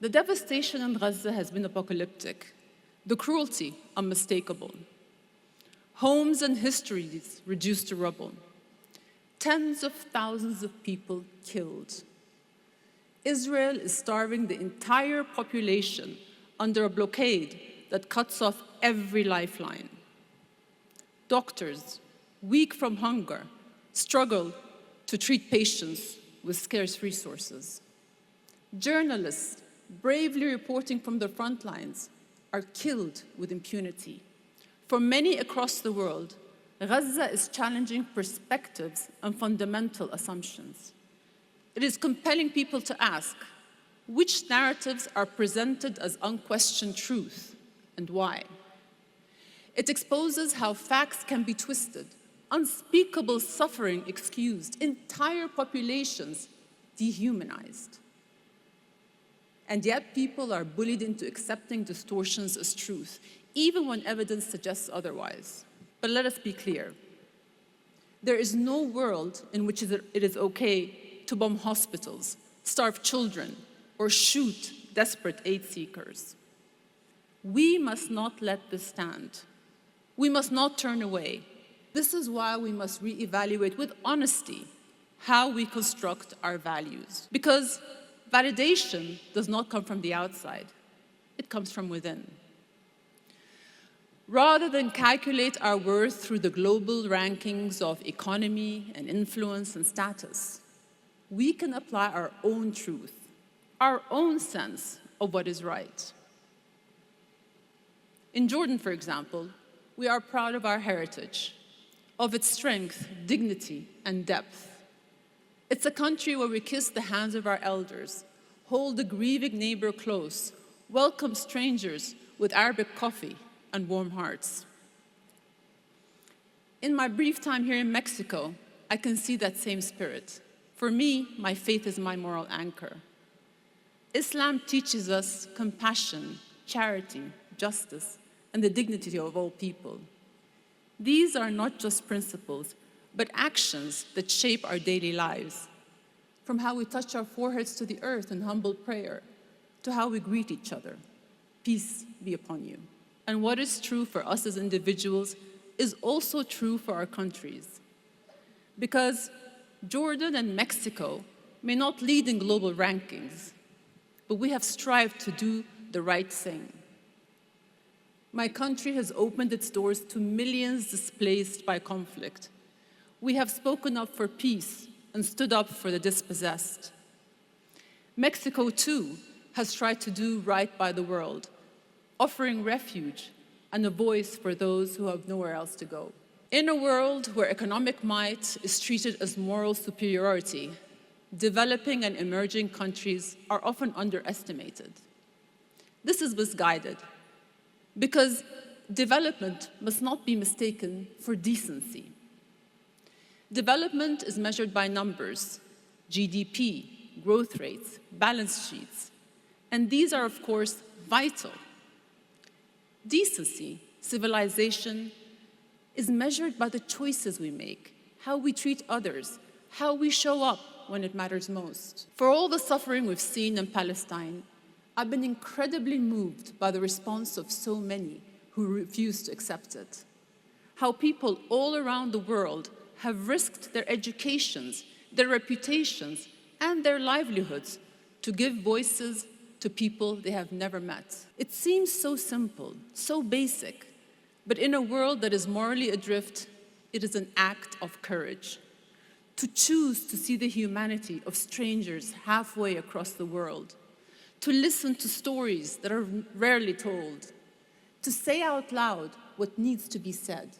The devastation in Gaza has been apocalyptic, the cruelty unmistakable. Homes and histories reduced to rubble. Tens of thousands of people killed. Israel is starving the entire population under a blockade that cuts off every lifeline. Doctors, weak from hunger, struggle to treat patients with scarce resources. Journalists, bravely reporting from the front lines, are killed with impunity. For many across the world, Gaza is challenging perspectives and fundamental assumptions. It is compelling people to ask, which narratives are presented as unquestioned truth and why? It exposes how facts can be twisted, unspeakable suffering excused, entire populations dehumanized. And yet people are bullied into accepting distortions as truth, even when evidence suggests otherwise. But let us be clear. There is no world in which it is okay to bomb hospitals, starve children, or shoot desperate aid seekers. We must not let this stand. We must not turn away. This is why we must reevaluate with honesty how we construct our values. Because validation does not come from the outside, it comes from within. Rather than calculate our worth through the global rankings of economy and influence and status, we can apply our own truth, our own sense of what is right. In Jordan, for example, we are proud of our heritage, of its strength, dignity, and depth. It's a country where we kiss the hands of our elders, hold the grieving neighbor close, welcome strangers with Arabic coffee and warm hearts. In my brief time here in Mexico, I can see that same spirit. For me, my faith is my moral anchor. Islam teaches us compassion, charity, justice, and the dignity of all people. These are not just principles, but actions that shape our daily lives, from how we touch our foreheads to the earth in humble prayer, to how we greet each other. Peace be upon you. And what is true for us as individuals is also true for our countries. Because Jordan and Mexico may not lead in global rankings, but we have strived to do the right thing. My country has opened its doors to millions displaced by conflict. We have spoken up for peace and stood up for the dispossessed. Mexico, too, has tried to do right by the world, offering refuge and a voice for those who have nowhere else to go. In a world where economic might is treated as moral superiority, developing and emerging countries are often underestimated. This is misguided, because development must not be mistaken for decency. Development is measured by numbers, GDP, growth rates, balance sheets, and these are, of course, vital. Decency, civilization, is measured by the choices we make, how we treat others, how we show up when it matters most. For all the suffering we've seen in Palestine, I've been incredibly moved by the response of so many who refuse to accept it. How people all around the world have risked their educations, their reputations, and their livelihoods to give voices to people they have never met. It seems so simple, so basic, but in a world that is morally adrift, it is an act of courage. To choose to see the humanity of strangers halfway across the world, to listen to stories that are rarely told, to say out loud what needs to be said.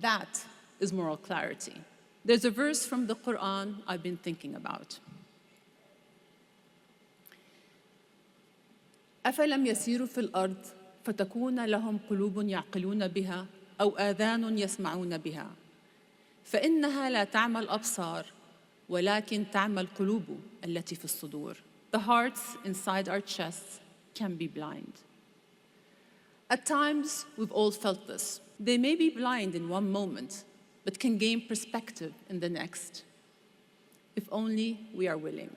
That is moral clarity. There's a verse from the Quran I've been thinking about. أفلم يسيروا في الأرض فتكون لهم قلوب يعقلون بها أو آذان يسمعون بها فإنها لا تعمى الأبصار ولكن تعمى القلوب التي في الصدور. The hearts inside our chests can be blind. At times, we've all felt this. They may be blind in one moment, but can gain perspective in the next, if only we are willing.